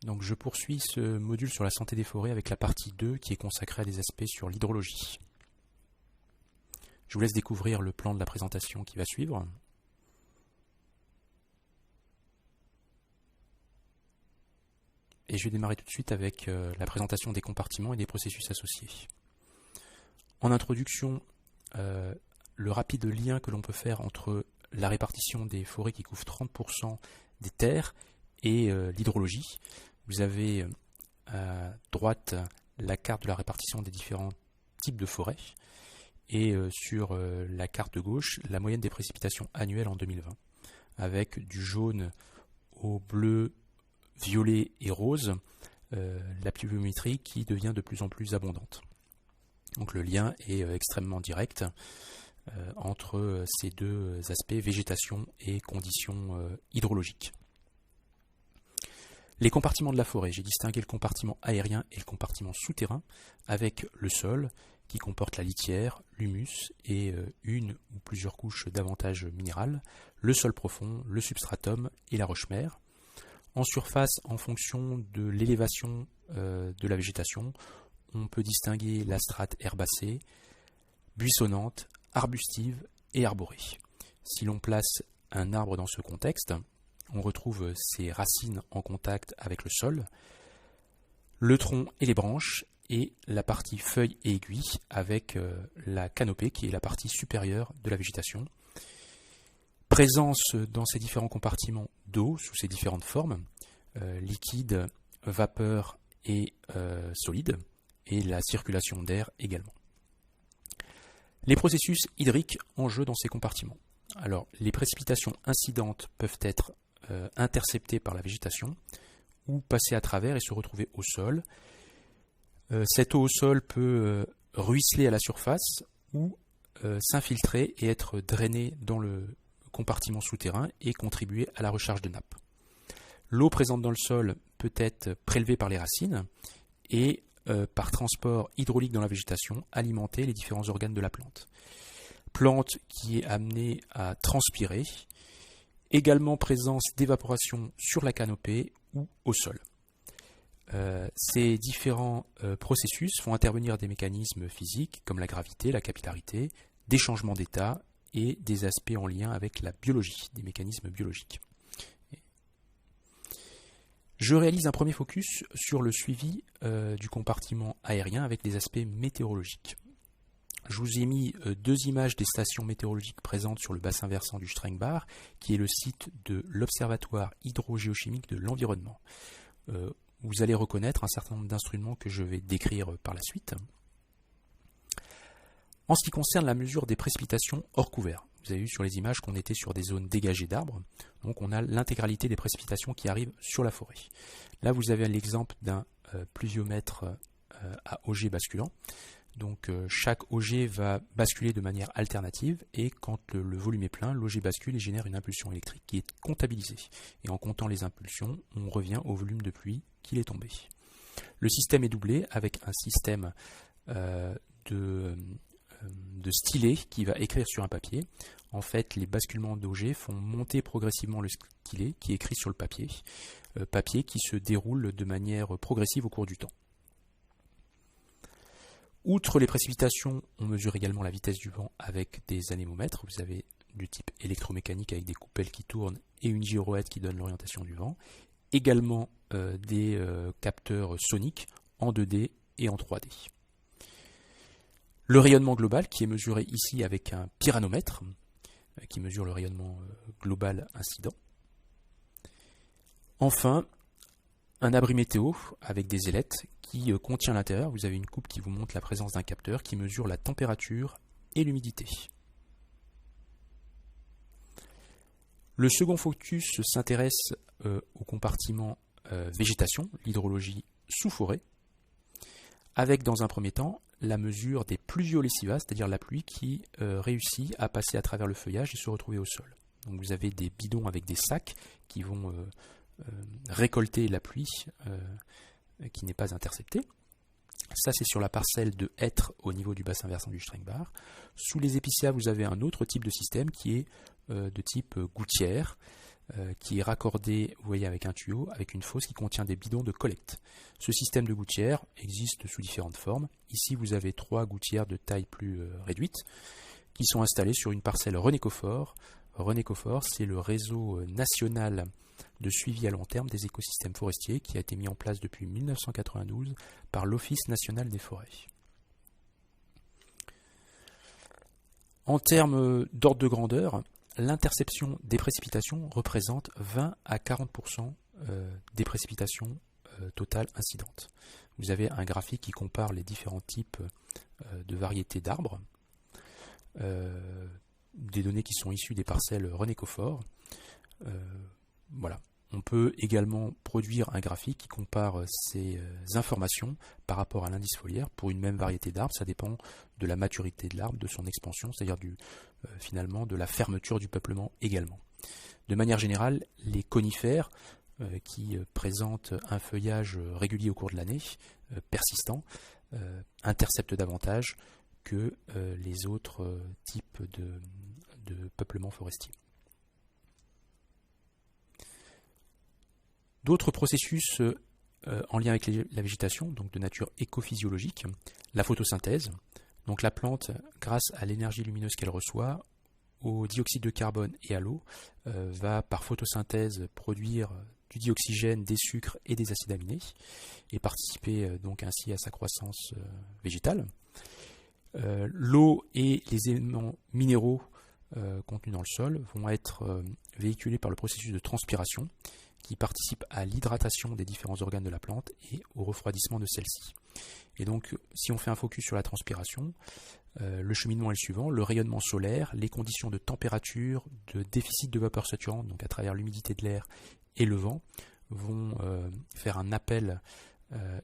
Donc je poursuis ce module sur la santé des forêts avec la partie 2 qui est consacrée à des aspects sur l'hydrologie. Je vous laisse découvrir le plan de la présentation qui va suivre. Et je vais démarrer tout de suite avec la présentation des compartiments et des processus associés. En introduction, le rapide lien que l'on peut faire entre la répartition des forêts qui couvrent 30% des terres et l'hydrologie. Vous avez à droite la carte de la répartition des différents types de forêts et sur la carte de gauche la moyenne des précipitations annuelles en 2020 avec du jaune au bleu, violet et rose la pluviométrie qui devient de plus en plus abondante. Donc le lien est extrêmement direct entre ces deux aspects, végétation et conditions hydrologiques. Les compartiments de la forêt, j'ai distingué le compartiment aérien et le compartiment souterrain avec le sol qui comporte la litière, l'humus et une ou plusieurs couches d'avantage minéral, le sol profond, le substratum et la roche-mère. En surface, en fonction de l'élévation de la végétation, on peut distinguer la strate herbacée, buissonnante, arbustive et arborée. Si l'on place un arbre dans ce contexte, on retrouve ses racines en contact avec le sol, le tronc et les branches, et la partie feuilles et aiguilles avec la canopée qui est la partie supérieure de la végétation. Présence dans ces différents compartiments d'eau sous ces différentes formes, liquide, vapeur et solide, et la circulation d'air également. Les processus hydriques en jeu dans ces compartiments. Alors, les précipitations incidentes peuvent être interceptées par la végétation ou passer à travers et se retrouver au sol. Cette eau au sol peut ruisseler à la surface ou s'infiltrer et être drainée dans le compartiment souterrain et contribuer à la recharge de nappe. L'eau présente dans le sol peut être prélevée par les racines et par transport hydraulique dans la végétation, alimenter les différents organes de la plante. Plante qui est amenée à transpirer, également présence d'évaporation sur la canopée ou au sol. Ces différents processus font intervenir des mécanismes physiques comme la gravité, la capillarité, des changements d'état et des aspects en lien avec la biologie, des mécanismes biologiques. Je réalise un premier focus sur le suivi du compartiment aérien avec des aspects météorologiques. Je vous ai mis deux images des stations météorologiques présentes sur le bassin versant du Strengbar, qui est le site de l'Observatoire hydrogéochimique de l'environnement. Vous allez reconnaître un certain nombre d'instruments que je vais décrire par la suite. En ce qui concerne la mesure des précipitations hors couvert, vous avez vu sur les images qu'on était sur des zones dégagées d'arbres, donc on a l'intégralité des précipitations qui arrivent sur la forêt. Là vous avez l'exemple d'un pluviomètre à auget basculant. Donc chaque auget va basculer de manière alternative et quand le volume est plein, l'auget bascule et génère une impulsion électrique qui est comptabilisée. Et en comptant les impulsions, on revient au volume de pluie qu'il est tombé. Le système est doublé avec un système de stylet qui va écrire sur un papier. En fait, les basculements d'auget font monter progressivement le stylet qui est écrit sur le papier, papier qui se déroule de manière progressive au cours du temps. Outre les précipitations, on mesure également la vitesse du vent avec des anémomètres. Vous avez du type électromécanique avec des coupelles qui tournent et une girouette qui donne l'orientation du vent. Également des capteurs soniques en 2D et en 3D. Le rayonnement global qui est mesuré ici avec un pyranomètre qui mesure le rayonnement global incident. Enfin, un abri météo avec des ailettes qui contient à l'intérieur, vous avez une coupe qui vous montre la présence d'un capteur qui mesure la température et l'humidité. Le second focus s'intéresse au compartiment végétation, l'hydrologie sous forêt, avec dans un premier temps la mesure des pluviolescivas, c'est-à-dire la pluie qui réussit à passer à travers le feuillage et se retrouver au sol. Donc vous avez des bidons avec des sacs qui vont récolter la pluie qui n'est pas interceptée. Ça c'est sur la parcelle de hêtres au niveau du bassin versant du Strengbar. Sous les épicéas vous avez un autre type de système qui est de type gouttière qui est raccordé, vous voyez, avec un tuyau, avec une fosse qui contient des bidons de collecte. Ce système de gouttières existe sous différentes formes. Ici, vous avez 3 gouttières de taille plus réduite qui sont installées sur une parcelle Renécofor. Renécofor, c'est le réseau national de suivi à long terme des écosystèmes forestiers qui a été mis en place depuis 1992 par l'Office national des forêts. En termes d'ordre de grandeur, l'interception des précipitations représente 20 à 40% des précipitations totales incidentes. Vous avez un graphique qui compare les différents types de variétés d'arbres, des données qui sont issues des parcelles Renécofor. Voilà. On peut également produire un graphique qui compare ces informations par rapport à l'indice foliaire pour une même variété d'arbres. Ça dépend de la maturité de l'arbre, de son expansion, c'est-à-dire finalement de la fermeture du peuplement également. De manière générale, les conifères qui présentent un feuillage régulier au cours de l'année, persistant, interceptent davantage que les autres types de peuplement forestier. D'autres processus en lien avec la végétation, donc de nature écophysiologique, la photosynthèse. Donc la plante, grâce à l'énergie lumineuse qu'elle reçoit, au dioxyde de carbone et à l'eau, va par photosynthèse produire du dioxygène, des sucres et des acides aminés, et participer donc ainsi à sa croissance végétale. L'eau et les éléments minéraux contenus dans le sol vont être véhiculés par le processus de transpiration, qui participe à l'hydratation des différents organes de la plante et au refroidissement de celle-ci. Et donc, si on fait un focus sur la transpiration, le cheminement est le suivant: le rayonnement solaire, les conditions de température, de déficit de vapeur saturante, donc à travers l'humidité de l'air et le vent, vont faire un appel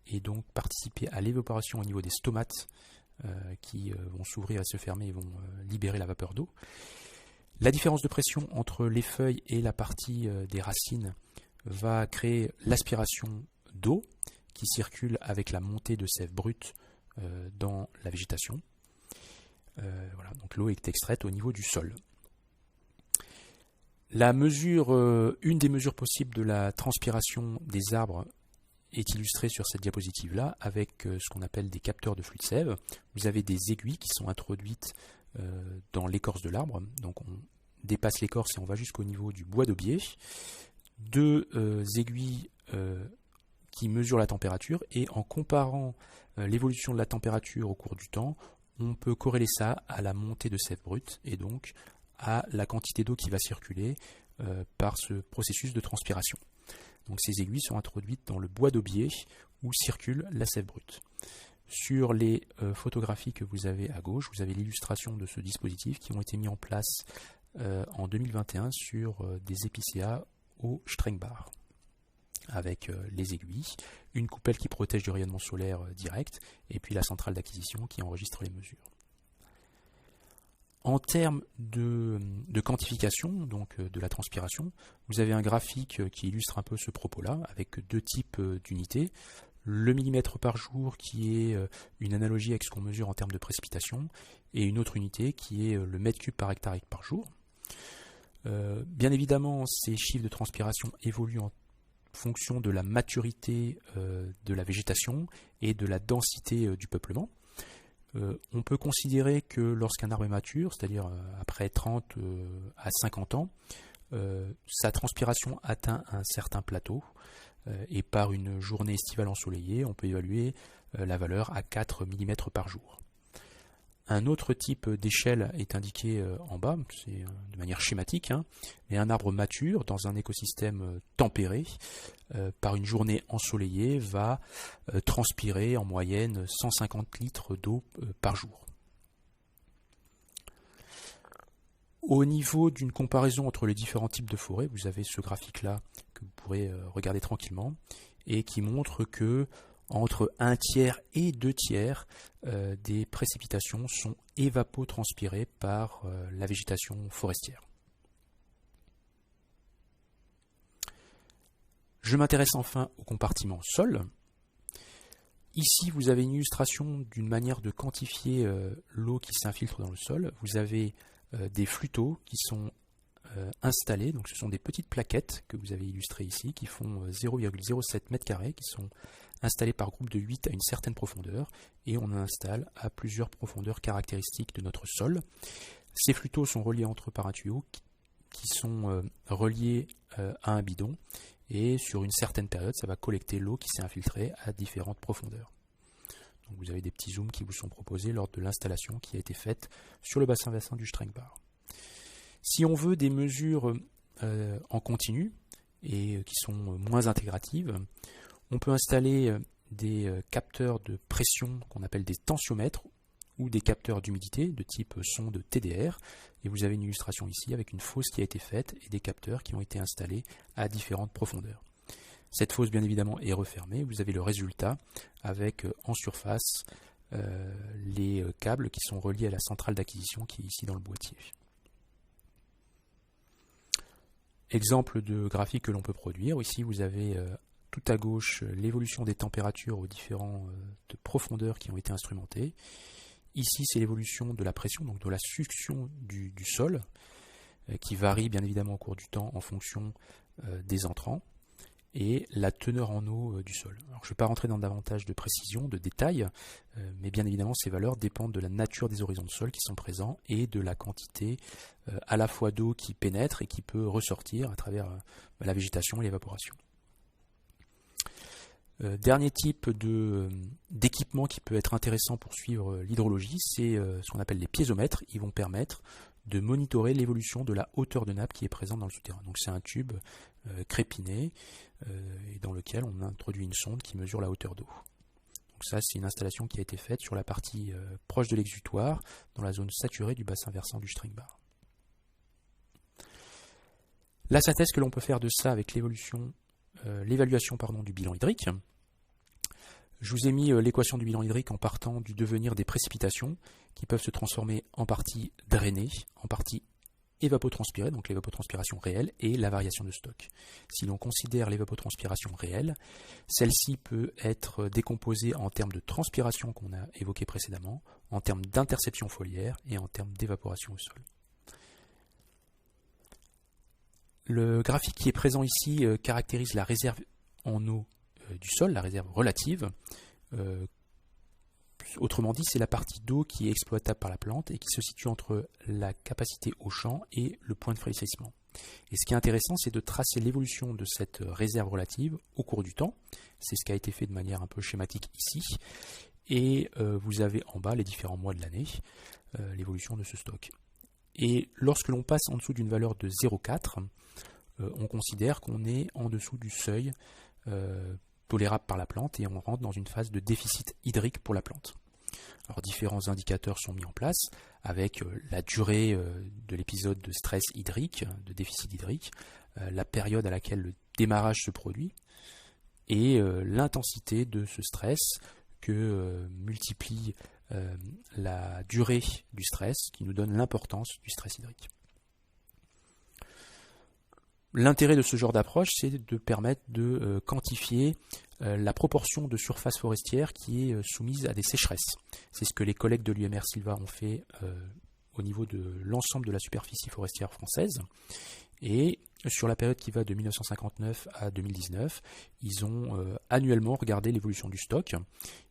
et donc participer à l'évaporation au niveau des stomates qui vont s'ouvrir et se fermer et vont libérer la vapeur d'eau. La différence de pression entre les feuilles et la partie des racines va créer l'aspiration d'eau qui circule avec la montée de sève brute dans la végétation. Voilà, donc l'eau est extraite au niveau du sol. Une des mesures possibles de la transpiration des arbres est illustrée sur cette diapositive-là avec ce qu'on appelle des capteurs de flux de sève. Vous avez des aiguilles qui sont introduites dans l'écorce de l'arbre. Donc on dépasse l'écorce et on va jusqu'au niveau du bois d'aubier. 2 aiguilles qui mesurent la température, et en comparant l'évolution de la température au cours du temps, on peut corréler ça à la montée de sève brute et donc à la quantité d'eau qui va circuler par ce processus de transpiration. Donc ces aiguilles sont introduites dans le bois d'aubier où circule la sève brute. Sur les photographies que vous avez à gauche, vous avez l'illustration de ce dispositif qui ont été mis en place en 2021 sur des épicéas au Strengbar, avec les aiguilles, une coupelle qui protège du rayonnement solaire direct, et puis la centrale d'acquisition qui enregistre les mesures. En termes de quantification, donc de la transpiration, vous avez un graphique qui illustre un peu ce propos-là, avec 2 types d'unités. Le millimètre par jour qui est une analogie avec ce qu'on mesure en termes de précipitation, et une autre unité qui est le mètre cube par hectare par jour. Bien évidemment, ces chiffres de transpiration évoluent en fonction de la maturité de la végétation et de la densité du peuplement. On peut considérer que lorsqu'un arbre est mature, c'est-à-dire après 30 à 50 ans, sa transpiration atteint un certain plateau, et par une journée estivale ensoleillée, on peut évaluer la valeur à 4 mm par jour. Un autre type d'échelle est indiqué en bas, c'est de manière schématique, mais un arbre mature dans un écosystème tempéré, par une journée ensoleillée, va transpirer en moyenne 150 litres d'eau par jour. Au niveau d'une comparaison entre les différents types de forêts, vous avez ce graphique-là que vous pourrez regarder tranquillement et qui montre que entre 1/3 et 2/3 des précipitations sont évapotranspirées par la végétation forestière. Je m'intéresse enfin au compartiment sol. Ici, vous avez une illustration d'une manière de quantifier l'eau qui s'infiltre dans le sol. Vous avez des flux d'eau qui sont installés. Donc ce sont des petites plaquettes que vous avez illustrées ici qui font 0,07 m², qui sont installées par groupe de 8 à une certaine profondeur, et on installe à plusieurs profondeurs caractéristiques de notre sol. Ces flûteaux sont reliés entre eux par un tuyau qui sont reliés à un bidon, et sur une certaine période, ça va collecter l'eau qui s'est infiltrée à différentes profondeurs. Donc vous avez des petits zooms qui vous sont proposés lors de l'installation qui a été faite sur le bassin versant du Strengbar. Si on veut des mesures en continu et qui sont moins intégratives, on peut installer des capteurs de pression qu'on appelle des tensiomètres ou des capteurs d'humidité de type sonde TDR. Et vous avez une illustration ici avec une fosse qui a été faite et des capteurs qui ont été installés à différentes profondeurs. Cette fosse, bien évidemment, est refermée. Vous avez le résultat avec en surface les câbles qui sont reliés à la centrale d'acquisition qui est ici dans le boîtier. Exemple de graphique que l'on peut produire. Ici, vous avez tout à gauche l'évolution des températures aux différentes profondeurs qui ont été instrumentées. Ici, c'est l'évolution de la pression, donc de la succion du sol, qui varie bien évidemment au cours du temps en fonction des entrants, et la teneur en eau du sol. Alors, je ne vais pas rentrer dans davantage de précision, de détails, mais bien évidemment ces valeurs dépendent de la nature des horizons de sol qui sont présents et de la quantité à la fois d'eau qui pénètre et qui peut ressortir à travers la végétation et l'évaporation. Dernier type d'équipement qui peut être intéressant pour suivre l'hydrologie, c'est ce qu'on appelle les piézomètres. Ils vont permettre de monitorer l'évolution de la hauteur de nappe qui est présente dans le souterrain. Donc c'est un tube crépiné et dans lequel on introduit une sonde qui mesure la hauteur d'eau. Donc ça, c'est une installation qui a été faite sur la partie proche de l'exutoire, dans la zone saturée du bassin versant du Strengbar. La synthèse que l'on peut faire de ça avec l'évaluation du bilan hydrique. Je vous ai mis l'équation du bilan hydrique en partant du devenir des précipitations qui peuvent se transformer en partie drainées, en partie évapotranspirée, donc l'évapotranspiration réelle, et la variation de stock. Si l'on considère l'évapotranspiration réelle, celle-ci peut être décomposée en termes de transpiration qu'on a évoqué précédemment, en termes d'interception foliaire et en termes d'évaporation au sol. Le graphique qui est présent ici caractérise la réserve en eau du sol, la réserve relative. Autrement dit, c'est la partie d'eau qui est exploitable par la plante et qui se situe entre la capacité au champ et le point de fraîchissement. Et ce qui est intéressant, c'est de tracer l'évolution de cette réserve relative au cours du temps. C'est ce qui a été fait de manière un peu schématique ici. Et vous avez en bas les différents mois de l'année, l'évolution de ce stock. Et lorsque l'on passe en dessous d'une valeur de 0,4, on considère qu'on est en dessous du seuil tolérable par la plante et on rentre dans une phase de déficit hydrique pour la plante. Alors différents indicateurs sont mis en place avec la durée de l'épisode de stress hydrique, de déficit hydrique, la période à laquelle le démarrage se produit et l'intensité de ce stress que multiplie la durée du stress qui nous donne l'importance du stress hydrique. L'intérêt de ce genre d'approche, c'est de permettre de quantifier la proportion de surface forestière qui est soumise à des sécheresses. C'est ce que les collègues de l'UMR Silva ont fait au niveau de l'ensemble de la superficie forestière française. Et sur la période qui va de 1959 à 2019, ils ont annuellement regardé l'évolution du stock.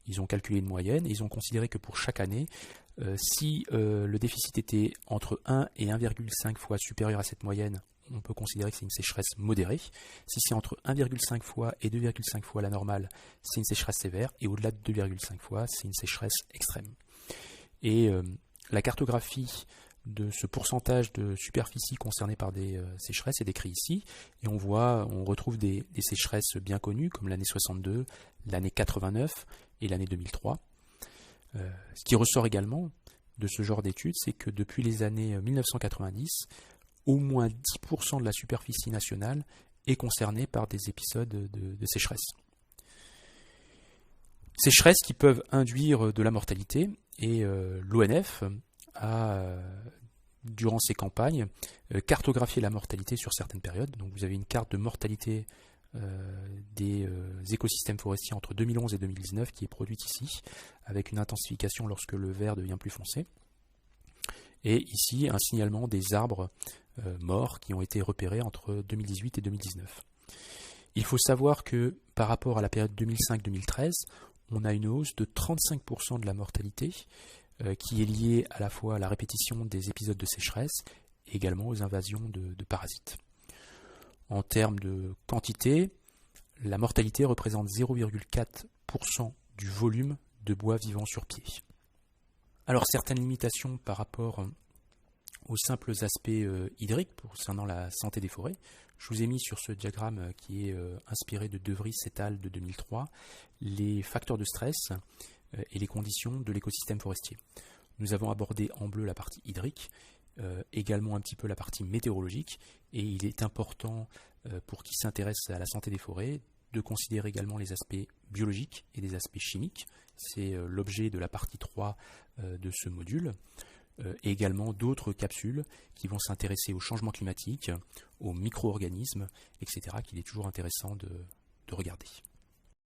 Ils ont calculé une moyenne et ils ont considéré que pour chaque année, si le déficit était entre 1 et 1,5 fois supérieur à cette moyenne, on peut considérer que c'est une sécheresse modérée. Si c'est entre 1,5 fois et 2,5 fois la normale, c'est une sécheresse sévère. Et au-delà de 2,5 fois, c'est une sécheresse extrême. Et la cartographie de ce pourcentage de superficie concernée par des sécheresses est décrit ici. Et on retrouve des sécheresses bien connues, comme l'année 62, l'année 89 et l'année 2003. Ce qui ressort également de ce genre d'études, c'est que depuis les années 1990, au moins 10% de la superficie nationale est concernée par des épisodes de sécheresse. Sécheresses qui peuvent induire de la mortalité, et l'ONF a, durant ses campagnes, cartographié la mortalité sur certaines périodes. Donc vous avez une carte de mortalité des écosystèmes forestiers entre 2011 et 2019 qui est produite ici, avec une intensification lorsque le vert devient plus foncé. Et ici, un signalement des arbres morts qui ont été repérés entre 2018 et 2019. Il faut savoir que par rapport à la période 2005-2013, on a une hausse de 35% de la mortalité qui est liée à la fois à la répétition des épisodes de sécheresse et également aux invasions de parasites. En termes de quantité, la mortalité représente 0,4% du volume de bois vivant sur pied. Alors certaines limitations par rapport aux simples aspects hydriques concernant la santé des forêts. Je vous ai mis sur ce diagramme qui est inspiré de De Vries et al. De 2003 les facteurs de stress et les conditions de l'écosystème forestier. Nous avons abordé en bleu la partie hydrique, également un petit peu la partie météorologique, et il est important pour qui s'intéresse à la santé des forêts de considérer également les aspects biologiques et des aspects chimiques. C'est l'objet de la partie 3 de ce module. Et également d'autres capsules qui vont s'intéresser au changement climatique, aux micro-organismes, etc., qu'il est toujours intéressant de regarder.